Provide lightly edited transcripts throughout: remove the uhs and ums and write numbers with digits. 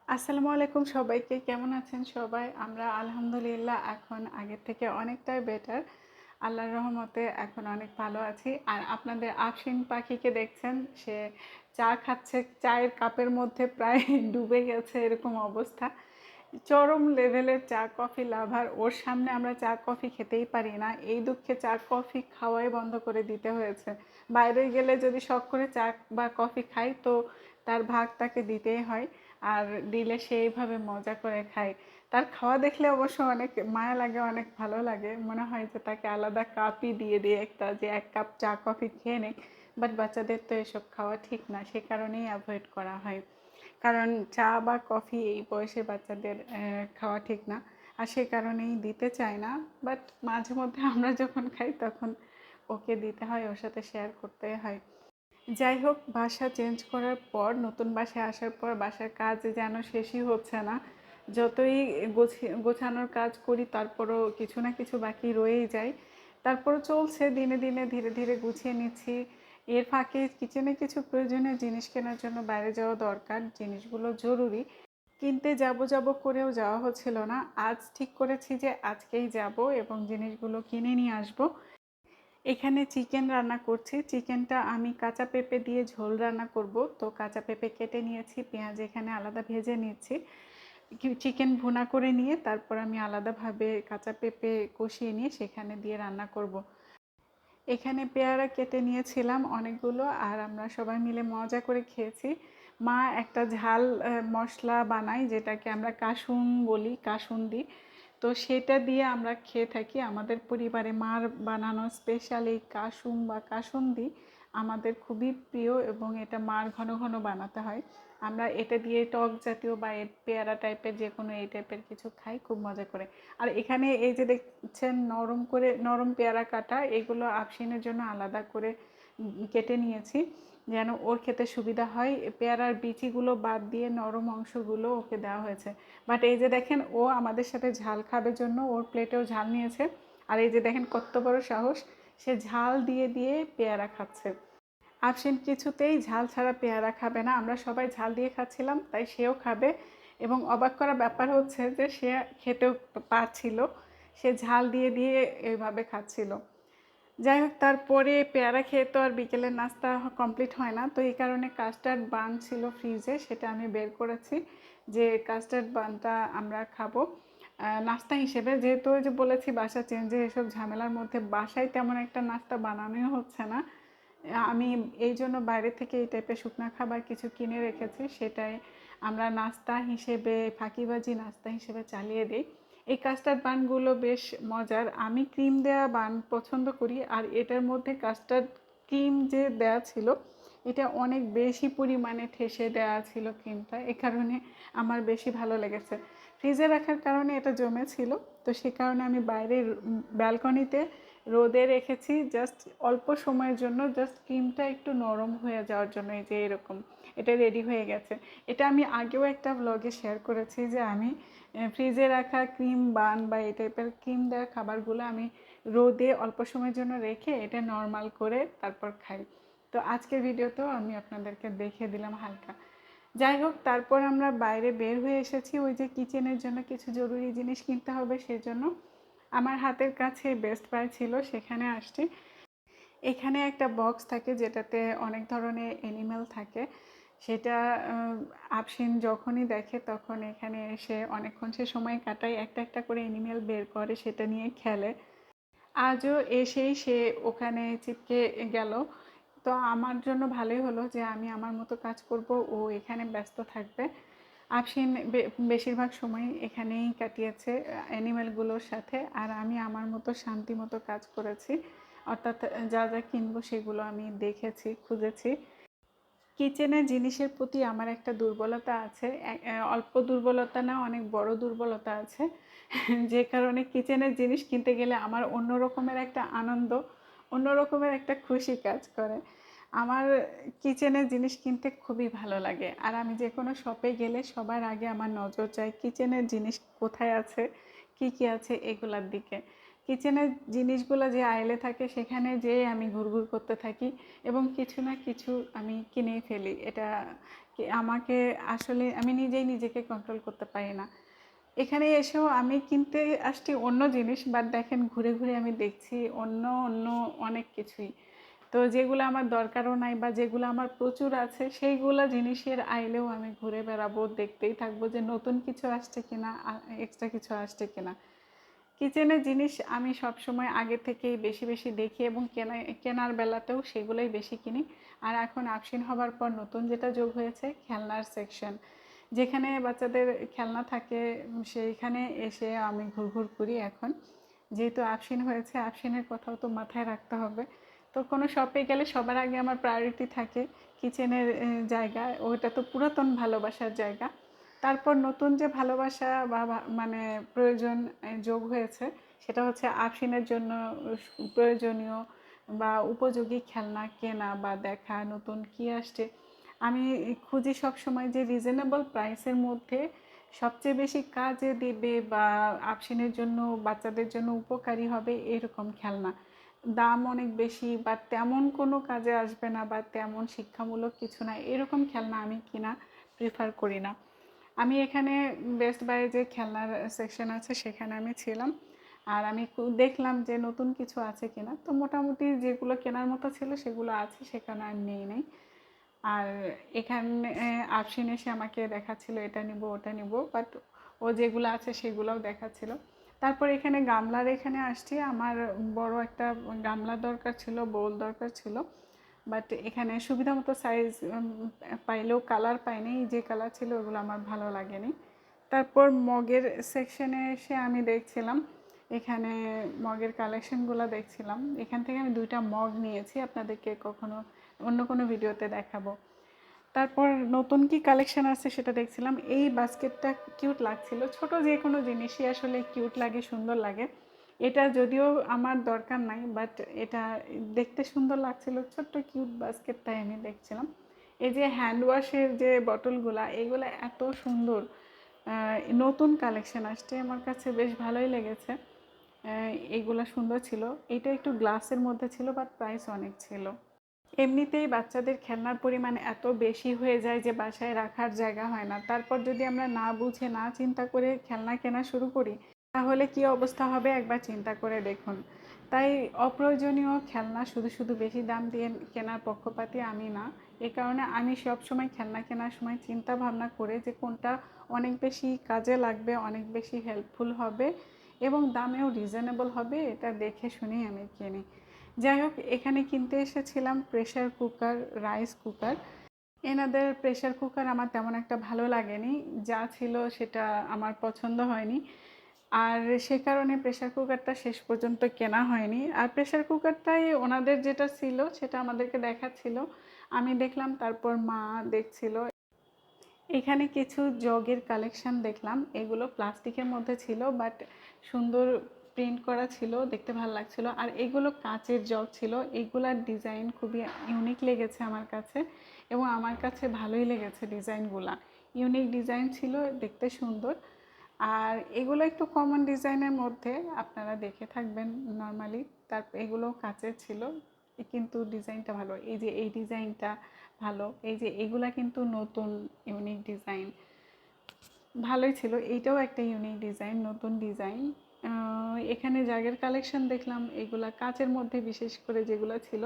আসসালামু আলাইকুম সবাইকে। কেমন আছেন সবাই? আমরা আলহামদুলিল্লাহ এখন আগের থেকে অনেকটাই বেটার। আল্লাহর রহমতে এখন অনেক ভালো আছি। আর আপনাদের আফশিন পাখিকে দেখছেন, সে চা খাচ্ছে। চায়ের কাপের মধ্যে প্রায় ডুবে গেছে এরকম অবস্থা। চরম লেভেলের চা কফি লাভার। ওর সামনে আমরা চা কফি খেতেই পারি না। এই দুঃখে চা কফি খাওয়াই বন্ধ করে দিতে হয়েছে। বাইরে গেলে যদি শখ করে চা বা কফি খাই তো তার ভাগ তাকে দিতেই হয়। আর দিলে সেইভাবে মজা করে খায়। তার খাওয়া দেখলে অবশ্য অনেক মায়া লাগে, অনেক ভালো লাগে। মনে হয় যে তাকে আলাদা কাপই দিয়ে দিয়ে একটা যে ১ কাপ চা কফি খেয়ে নিক। বাট বাচ্চাদের তো এসব খাওয়া ঠিক না, সে কারণেই অ্যাভয়েড করা হয়। কারণ চা বা কফি এই বয়সে বাচ্চাদের খাওয়া ঠিক না। আর সে কারণেই দিতে চাই না। বাট মাঝে মধ্যে আমরা যখন খাই তখন ওকে দিতে হয়, ওর সাথে শেয়ার করতে হয়। যাই হোক, বাসা চেঞ্জ করার পর, নতুন বাসায় আসার পর বাসার কাজ যেন শেষই হচ্ছে না। যতই গোছানোর কাজ করি তারপরও কিছু না কিছু বাকি রয়েই যায়। তারপরও চলছে, দিনে দিনে ধীরে ধীরে গুছিয়ে নিচ্ছি। এর ফাঁকে কিচেনে কিছু প্রয়োজনীয় জিনিস কেনার জন্য বাইরে যাওয়া দরকার, জিনিসগুলো জরুরি। কিনতে যাব যাব করেও যাওয়া হচ্ছিল না। আজ ঠিক করেছি যে আজকেই যাব এবং জিনিসগুলো কিনে নিয়ে আসব। এখানে চিকেন রান্না করছি। চিকেনটা আমি কাঁচা পেঁপে দিয়ে ঝোল রান্না করব। তো কাঁচা পেঁপে কেটে নিয়েছি, পেঁয়াজ এখানে আলাদা ভেজে নিচ্ছি। চিকেন ভুনা করে নিয়ে তারপর আমি আলাদাভাবে কাঁচা পেঁপে কষিয়ে নিয়ে সেখানে দিয়ে রান্না করব। এখানে পেয়ারা কেটে নিয়েছিলাম অনেকগুলো, আর আমরা সবাই মিলে মজা করে খেয়েছি। মা একটা ঝাল মশলা বানায়, যেটাকে আমরা কাসুন বলি, কাসুন্দি। তো সেটা দিয়ে আমরা খেয়ে থাকি আমাদের পরিবারে। মার বানানো স্পেশাল এই কাসুম বা কাসুন্দি আমাদের খুবই প্রিয় এবং এটা মার ঘন ঘন বানাতে হয়। আমরা এটা দিয়ে টক জাতীয় বা পেয়ারা টাইপের যে কোনো এই টাইপের কিছু খাই খুব মজা করে। আর এখানে এই যে দেখছেন নরম পেয়ারা কাটা, এগুলো আফশিনের জন্য আলাদা করে কেটে নিয়েছি যেন ওর খেতে সুবিধা হয়। পেয়ারার বিচিগুলো বাদ দিয়ে নরম অংশগুলো ওকে দেওয়া হয়েছে। বাট এই যে দেখেন, ও আমাদের সাথে ঝাল খাবে জন্য ওর প্লেটেও ঝাল নিয়েছে। আর এই যে দেখেন কত বড় সাহস, সে ঝাল দিয়ে দিয়ে পেয়ারা খাচ্ছে। আফশিন কিছুতেই ঝাল ছাড়া পেয়ারা খাবে না। আমরা সবাই ঝাল দিয়ে খাচ্ছিলাম, তাই সেও খাবে। এবং অবাক করা ব্যাপার হচ্ছে যে সে খেতেও পারছিল, সে ঝাল দিয়ে দিয়ে এইভাবে খাচ্ছিল। যাই হোক, তারপরে পেয়ারা খেয়ে তো আর বিকেলের নাস্তা কমপ্লিট হয় না। তো এই কারণে কাস্টার্ড বান ছিল ফ্রিজে, সেটা আমি বের করেছি যে কাস্টার্ড বানটা আমরা খাবো নাস্তা হিসেবে। যেহেতু ওই যে বলেছি বাসা চেঞ্জে এসব ঝামেলার মধ্যে বাসায় তেমন একটা নাস্তা বানানোই হচ্ছে না। আমি এই জন্য বাইরে থেকে এই টাইপের শুকনা খাবার কিছু কিনে রেখেছি, সেটাই আমরা নাস্তা হিসেবে, ফাঁকিবাজি নাস্তা হিসেবে চালিয়ে দিই। এই কাস্টার্ড বানগুলো বেশ মজার। আমি ক্রিম দেওয়া বান পছন্দ করি, আর এটার মধ্যে কাস্টার্ড ক্রিম যে দেওয়া ছিল এটা অনেক বেশি পরিমাণে ঠেসে দেওয়া ছিল ক্রিমটা, এ কারণে আমার বেশি ভালো লেগেছে। ফ্রিজে রাখার কারণে এটা জমেছিল, তো সে কারণে আমি বাইরে ব্যালকনিতে রোদে রেখেছি জাস্ট অল্প সময়ের জন্য, জাস্ট ক্রিমটা একটু নরম হয়ে যাওয়ার জন্য। এই যে এরকম এটা রেডি হয়ে গেছে। এটা আমি আগেও একটা ব্লগে শেয়ার করেছি যে আমি ফ্রিজে রাখা ক্রিম বান বা এই টাইপের ক্রিম দেওয়া খাবারগুলো আমি রোদে অল্প সময়ের জন্য রেখে এটা নর্মাল করে তারপর খাই। তো আজকের ভিডিওতেও আমি আপনাদেরকে দেখিয়ে দিলাম হালকা। যাই হোক, তারপর আমরা বাইরে বের হয়ে এসেছি ওই যে কিচেনের জন্য কিছু জরুরি জিনিস কিনতে হবে সেজন্য। আমার হাতের কাছে বেস্ট বাই ছিল, সেখানে আসছি। এখানে একটা বক্স থাকে যেটাতে অনেক ধরনের অ্যানিমেল থাকে। সেটা আফশিন যখনই দেখে তখন এখানে এসে অনেকক্ষণ সে সময় কাটায়, একটা একটা করে অ্যানিমেল বের করে, সেটা নিয়ে খেলে। আজও এসেই সে ওখানে চিপকে গেল। তো আমার জন্য ভালোই হলো যে আমি আমার মতো কাজ করব, ও এখানে ব্যস্ত থাকবে। আফশিন বেশিরভাগ সময় এখানেই কাটিয়েছে অ্যানিমেলগুলোর সাথে, আর আমি আমার মতো শান্তি মতো কাজ করেছি। অর্থাৎ যা যা কিনবো সেগুলো আমি দেখেছি, খুঁজেছি। কিচেনের জিনিসের প্রতি আমার একটা দুর্বলতা আছে। অল্প দুর্বলতা না, অনেক বড় দুর্বলতা আছে। যে কারণে কিচেনের জিনিস কিনতে গেলে আমার অন্য রকমের একটা আনন্দ, অন্য রকমের একটা খুশি কাজ করে। আমার কিচেনের জিনিস কিনতে খুবই ভালো লাগে। আর আমি যে কোনো শপে গেলে সবার আগে আমার নজর যায় কিচেনের জিনিস কোথায় আছে, কি কি আছে এগুলার দিকে। কিচেনের জিনিসগুলো যে আইলে থাকে সেখানে যেয়ে আমি ঘুরঘুর করতে থাকি এবং কিছু না কিছু আমি কিনেই ফেলি। এটা আমাকে আসলে আমি নিজেই নিজেকে কন্ট্রোল করতে পারি না। এখানে এসেও আমি কিনতে আসছি অন্য জিনিস, বাট দেখেন ঘুরে ঘুরে আমি দেখছি অন্য অন্য অনেক কিছুই। তো যেগুলো আমার দরকারও নাই বা যেগুলো আমার প্রচুর আছে সেইগুলো জিনিসের আইলেও আমি ঘুরে বেড়াবো, দেখতেই থাকবো যে নতুন কিছু আসছে কিনা, এক্সট্রা কিছু আসছে কিনা। কিচেনের জিনিস আমি সবসময় আগে থেকেই বেশি বেশি দেখি এবং কেনার বেলাতেও সেগুলোই বেশি কিনি। আর এখন আফসিন হবার পর নতুন যেটা যোগ হয়েছে খেলনার সেকশন, যেখানে বাচ্চাদের খেলনা থাকে সেইখানে এসে আমি ঘুরঘুর করি এখন। যেহেতু আফসিন হয়েছে, আফসিনের কথাও তো মাথায় রাখতে হবে। তো কোনো শপে গেলে সবার আগে আমার প্রায়োরিটি থাকে কিচেনের জায়গা, ওইটা তো পুরাতন ভালোবাসার জায়গা। তারপর নতুন যে ভালোবাসা বা মানে প্রয়োজন যোগ হয়েছে সেটা হচ্ছে আফসিনের জন্য প্রয়োজনীয় বা উপযোগী খেলনা কেনা বা দেখা, নতুন কি আসছে। আমি খুঁজি সব সময় যে রিজনেবল প্রাইসের মধ্যে সবচেয়ে বেশি কাজে দেবে বা আফসিনের জন্য বাচ্চাদের জন্য উপকারী হবে এরকম খেলনা। দাম অনেক বেশি বা তেমন কোনো কাজে আসবে না বা তেমন শিক্ষামূলক কিছু না, এরকম খেলনা আমি কিনা প্রিফার করি না। আমি এখানে বেস্ট বাইয়ে যে খেলনার সেকশন আছে সেখানে আমি ছিলাম। আর আমি দেখলাম যে নতুন কিছু আছে কিনা, তো মোটামুটি যেগুলো কেনার মতো ছিল সেগুলো আছে, সেখানে আর নেই নেই। আর এখানে আফসিন এসে আমাকে দেখাচ্ছিল এটা নিব ওটা নিব, বাট ও যেগুলো আছে সেগুলোও দেখাচ্ছিল। তারপর এখানে গামলার এখানে আসছি, আমার বড় একটা গামলা দরকার ছিল, বোল দরকার ছিল, বাট এখানে সুবিধা মতো সাইজ পাইলেও কালার পাইনি, যে কালার ছিল ওগুলো আমার ভালো লাগেনি। তারপর মগের সেকশনে এসে আমি দেখছিলাম এখানে মগের কালেকশনগুলো দেখছিলাম। এখান থেকে আমি 2টা মগ নিয়েছি, আপনাদেরকে কখনো অন্য কোনো ভিডিওতে দেখাবো। তারপর নতুন কি কালেকশন আছে সেটা দেখছিলাম। এই বাস্কেটটা কিউট লাগছিল, ছোট যে কোনো জিনিসই আসলে কিউট লাগে, সুন্দর লাগে। এটা যদিও আমার দরকার নাই, বাট এটা দেখতে সুন্দর লাগছিল, ছোট্ট কিউট বাস্কেট, তাই আমি দেখছিলাম। এই যে হ্যান্ড ওয়াশের যে বটলগুলা, এগুলো এত সুন্দর, নতুন কালেকশন আসছে, আমার কাছে বেশ ভালোই লেগেছে। এইগুলা সুন্দর ছিল। এটা একটু গ্লাসের মধ্যে ছিল, বাট প্রাইস অনেক ছিল। এমনিতেই বাচ্চাদের খেলনার পরিমাণ এত বেশি হয়ে যায় যে বাসায় রাখার জায়গা হয় না। তারপর যদি আমরা না বুঝে না চিন্তা করে খেলনা কেনা শুরু করি তাহলে কি অবস্থা হবে একবার চিন্তা করে দেখুন। তাই অপ্রয়োজনীয় খেলনা শুধু শুধু বেশি দাম দিয়ে কেনার পক্ষপাতী আমি না। এ কারণে আমি সবসময় খেলনা কেনার সময় চিন্তা ভাবনা করে যে কোনটা অনেক বেশি কাজে লাগবে, অনেক বেশি হেল্পফুল হবে এবং দামেও রিজনেবল হবে, এটা দেখে শুনেই আমি কিনি। যাই হোক, এখানে কিনতে এসেছিলাম প্রেশার কুকার, রাইস কুকার। এনাদের প্রেশার কুকার আমার তেমন একটা ভালো লাগেনি, যা ছিল সেটা আমার পছন্দ হয়নি। আর সে কারণে প্রেশার কুকারটা শেষ পর্যন্ত কেনা হয়নি। আর প্রেশার কুকারটাই ওনাদের যেটা ছিল সেটা আমাদেরকে দেখাচ্ছিল, আমি দেখলাম, তারপর মা দেখছিল। এখানে কিছু জগের কালেকশন দেখলাম, এগুলো প্লাস্টিকের মধ্যে ছিল, বাট সুন্দর প্রিন্ট করা ছিল, দেখতে ভালো লাগছিল। আর এগুলো কাচের জগ ছিল, এগুলার ডিজাইন খুবই ইউনিক লেগেছে আমার কাছে এবং আমার কাছে ভালোই লেগেছে ডিজাইনগুলা। ইউনিক ডিজাইন ছিল, দেখতে সুন্দর। আর এগুলো একটু কমন ডিজাইনের মধ্যে, আপনারা দেখে থাকবেন নর্মালি। তারপর এগুলো কাচের ছিল, কিন্তু ডিজাইনটা ভালো। এই যে এই ডিজাইনটা ভালো, এই যে এগুলা কিন্তু নতুন ইউনিক ডিজাইন, ভালোই ছিল। এইটাও একটা ইউনিক ডিজাইন, নতুন ডিজাইন। এখানে জাগের কালেকশন দেখলাম, এগুলা কাচের মধ্যে বিশেষ করে যেগুলো ছিল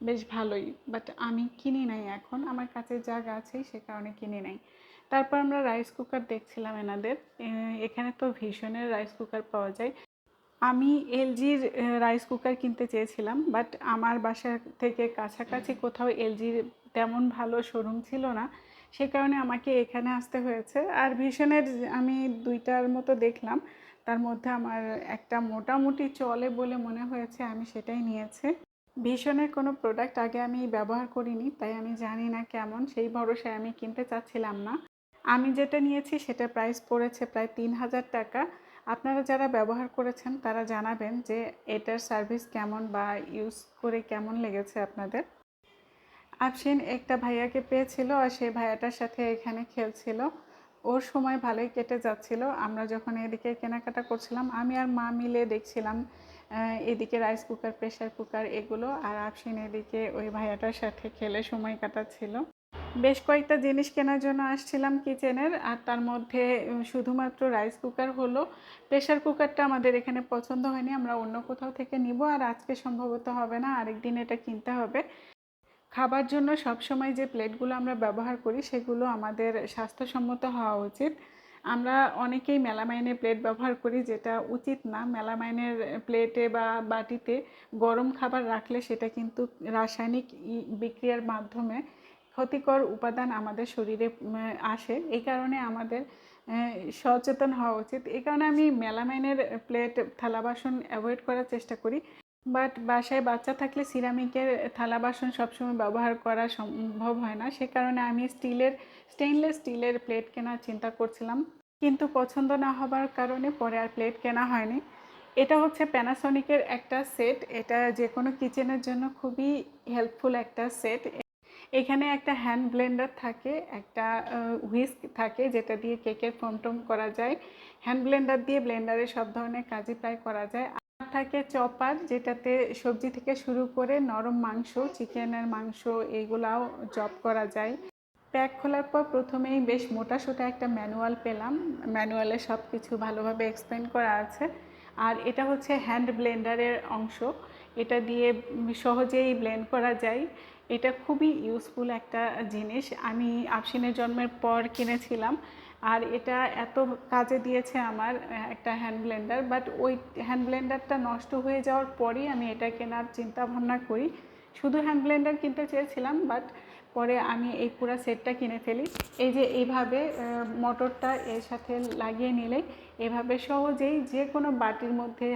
বেশ ভালোই, বাট আমি কিনি নাই, এখন আমার কাছে জায়গা আছে সে কারণে কিনি নাই। তারপর আমরা রাইস কুকার দেখছিলাম এনাদের। এখানে তো ভীষণের রাইস কুকার পাওয়া যায়। আমি এলজির রাইস কুকার কিনতে চেয়েছিলাম, বাট আমার বাসা থেকে কাছাকাছি কোথাও এলজির তেমন ভালো শোরুম ছিল না, সে কারণে আমাকে এখানে আসতে হয়েছে। আর ভীষণের আমি 2টার মতো দেখলাম, তার মধ্যে আমার একটা মোটামুটি চলে বলে মনে হয়েছে, আমি সেটাই নিয়েছি। ভীষণের কোনো প্রোডাক্ট আগে আমি ব্যবহার করিনি, তাই আমি জানি না কেমন, সেই ভরসায় আমি কিনতে চাচ্ছিলাম না। আমি যেটা নিয়েছি সেটা প্রাইস পড়েছে প্রায় 3000 টাকা। আপনারা যারা ব্যবহার করেছেন তারা জানাবেন যে এটার সার্ভিস কেমন বা ইউজ করে কেমন লেগেছে আপনাদের। আফসিন একটা ভাইয়াকে পেয়েছিল আর সেই ভাইয়াটার সাথে এখানে খেলছিল, ওর সময় ভালোই কেটে যাচ্ছিল। আমরা যখন এদিকে কেনাকাটা করছিলাম আমি আর মা মিলে দেখছিলাম এদিকে রাইস কুকার, প্রেশার কুকার এগুলো, আর আফসিন এদিকে ওই ভাইয়াটার সাথে খেলে সময় কাটাচ্ছিল। বেশ কয়েকটা জিনিস কেনার জন্য আসছিলাম কিচেনের, আর তার মধ্যে শুধুমাত্র রাইস কুকার হলো। প্রেশার কুকারটা আমাদের এখানে পছন্দ হয়নি, আমরা অন্য কোথাও থেকে নিব, আর আজকে সম্ভবত হবে না, আরেকদিন এটা কিনতে হবে। খাবার জন্য সবসময় যে প্লেটগুলো আমরা ব্যবহার করি সেগুলো আমাদের স্বাস্থ্যসম্মত হওয়া উচিত। আমরা অনেকেই মেলামাইনের প্লেট ব্যবহার করি, যেটা উচিত না। মেলামাইনের প্লেটে বা বাটিতে গরম খাবার রাখলে সেটা কিন্তু রাসায়নিক বিক্রিয়ার মাধ্যমে ক্ষতিকর উপাদান আমাদের শরীরে আসে। এই কারণে আমাদের সচেতন হওয়া উচিত। এই কারণে আমি মেলামাইনের প্লেট থালা বাসন অ্যাভয়েড করার চেষ্টা করি। বাট বাসায় বাচ্চা থাকলে সিরামিকের থালা বাসন সবসময় ব্যবহার করা সম্ভব হয় না, সে কারণে আমি স্টেইনলেস স্টিলের প্লেট কেনার চিন্তা করছিলাম, কিন্তু পছন্দ না হবার কারণে পরে আর প্লেট কেনা হয়নি। এটা হচ্ছে প্যানাসনিকের একটা সেট, এটা যে কোনো কিচেনের জন্য খুবই হেল্পফুল একটা সেট। এখানে একটা হ্যান্ড ব্লেন্ডার থাকে, একটা হুইস্ক থাকে যেটা দিয়ে কেকের ফোম টোম করা যায়। হ্যান্ড ব্লেন্ডার দিয়ে ব্লেন্ডারে সব ধরনের কাজই প্রায় করা যায়। আর থাকে চপার, যেটাতে সবজি থেকে শুরু করে নরম মাংস, চিকেনের মাংস, এইগুলাও চপ করা যায়। প্যাক খোলার পর প্রথমেই বেশ মোটাসোটা একটা ম্যানুয়াল পেলাম। ম্যানুয়ালে সব কিছু ভালোভাবে এক্সপ্লেন করা আছে। আর এটা হচ্ছে হ্যান্ড ব্লেন্ডারের অংশ, এটা দিয়ে সহজেই ব্লেন্ড করা যায়। এটা খুবই ইউজফুল একটা জিনিস, আমি আফসিনের জন্মের পর কিনেছিলাম। আর এটা এত কাজে দিয়েছে আমার একটা হ্যান্ড ব্লেন্ডার, বাট ওই হ্যান্ড ব্লেন্ডারটা নষ্ট হয়ে যাওয়ার পরেই আমি এটা কেনার চিন্তা ভাবনা করি। শুধু হ্যান্ড ব্লেন্ডার কিনতে চেয়েছিলাম, বাট পরে আমি এই পুরো সেটটা কিনে ফেলি। এই যে এইভাবে মোটরটা এর সাথে লাগিয়ে নিলে এভাবে সহজেই যে কোনো বাটির মধ্যে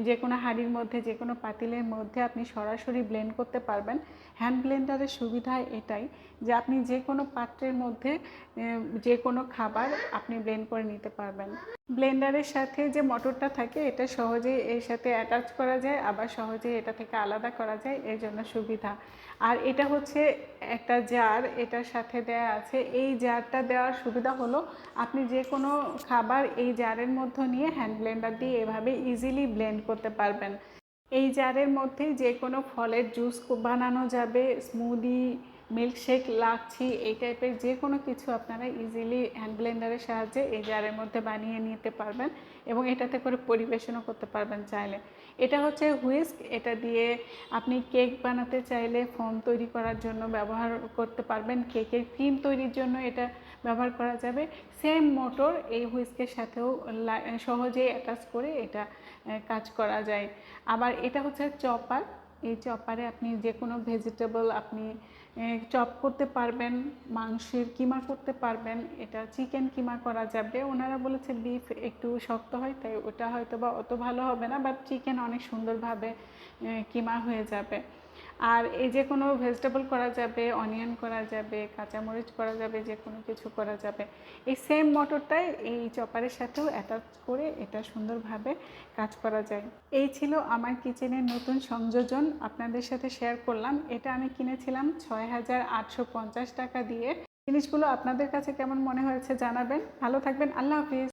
যে কোনো হাঁড়ির মধ্যে, যে কোনো পাতিলের মধ্যে আপনি সরাসরি ব্লেন্ড করতে পারবেন। হ্যান্ড ব্লেন্ডারের সুবিধা এটাই যে আপনি যে কোনো পাত্রের মধ্যে যে কোনো খাবার আপনি ব্লেন্ড করে নিতে পারবেন। ব্লেন্ডারের সাথে যে মোটরটা থাকে এটা সহজেই এর সাথে অ্যাটাচ করা যায়, আবার সহজেই এটা থেকে আলাদা করা যায়, এর জন্য সুবিধা। আর এটা হচ্ছে একটা জার, এটার সাথে দেয়া আছে। এই জারটা দেওয়ার সুবিধা হলো আপনি যে কোনো খাবার এই জারের মধ্যে নিয়ে হ্যান্ড ব্লেন্ডার দিয়ে এভাবে ইজিলি ব্লেন্ড করতে পারবেন। এই জারের মধ্যে যে কোনো ফলের জুস বানানো যাবে, স্মুদি, মিল্কশেক, লাচ্ছি, এই টাইপের যে কোনো কিছু আপনারা ইজিলি হ্যান্ড ব্লেন্ডারের সাহায্যে এই জারের মধ্যে বানিয়ে নিতে পারবেন এবং এটাতে করে পরিবেশনও করতে পারবেন চাইলে। এটা হচ্ছে হুইস্ক, এটা দিয়ে আপনি কেক বানাতে চাইলে ফোম তৈরি করার জন্য ব্যবহার করতে পারবেন, কেকের ক্রিম তৈরির জন্য এটা ব্যবহার করা যাবে। সেম মোটর এই হুইস্কের সাথেও সহজেই অ্যাটাচ করে এটা কাজ করা যায়। আবার এটা হচ্ছে চপার, এই চপারে আপনি যে কোনো ভেজিটেবল আপনি চপ করতে পারবেন, মাংসের কিমা করতে পারবেন। এটা চিকেন কিমা করা যাবে, ওনারা বলেছে বিফ একটু শক্ত হয় তাই ওটা হয়তো বা অত ভালো হবে না, বাট চিকেন অনেক সুন্দরভাবে কিমা হয়ে যাবে। আর এই যে কোনো ভেজিটেবল করা যাবে, অনিয়ন করা যাবে, কাঁচামরিচ করা যাবে, যে কোনো কিছু করা যাবে। এই সেম মোটরটাই এই চপারের সাথেও অ্যাটাচ করে এটা সুন্দরভাবে কাজ করা যায়। এই ছিল আমার কিচেনের নতুন সংযোজন, আপনাদের সাথে শেয়ার করলাম। এটা আমি কিনেছিলাম ৬,৮৫০ টাকা দিয়ে। জিনিসগুলো আপনাদের কাছে কেমন মনে হয়েছে জানাবেন। ভালো থাকবেন, আল্লাহ হাফিজ।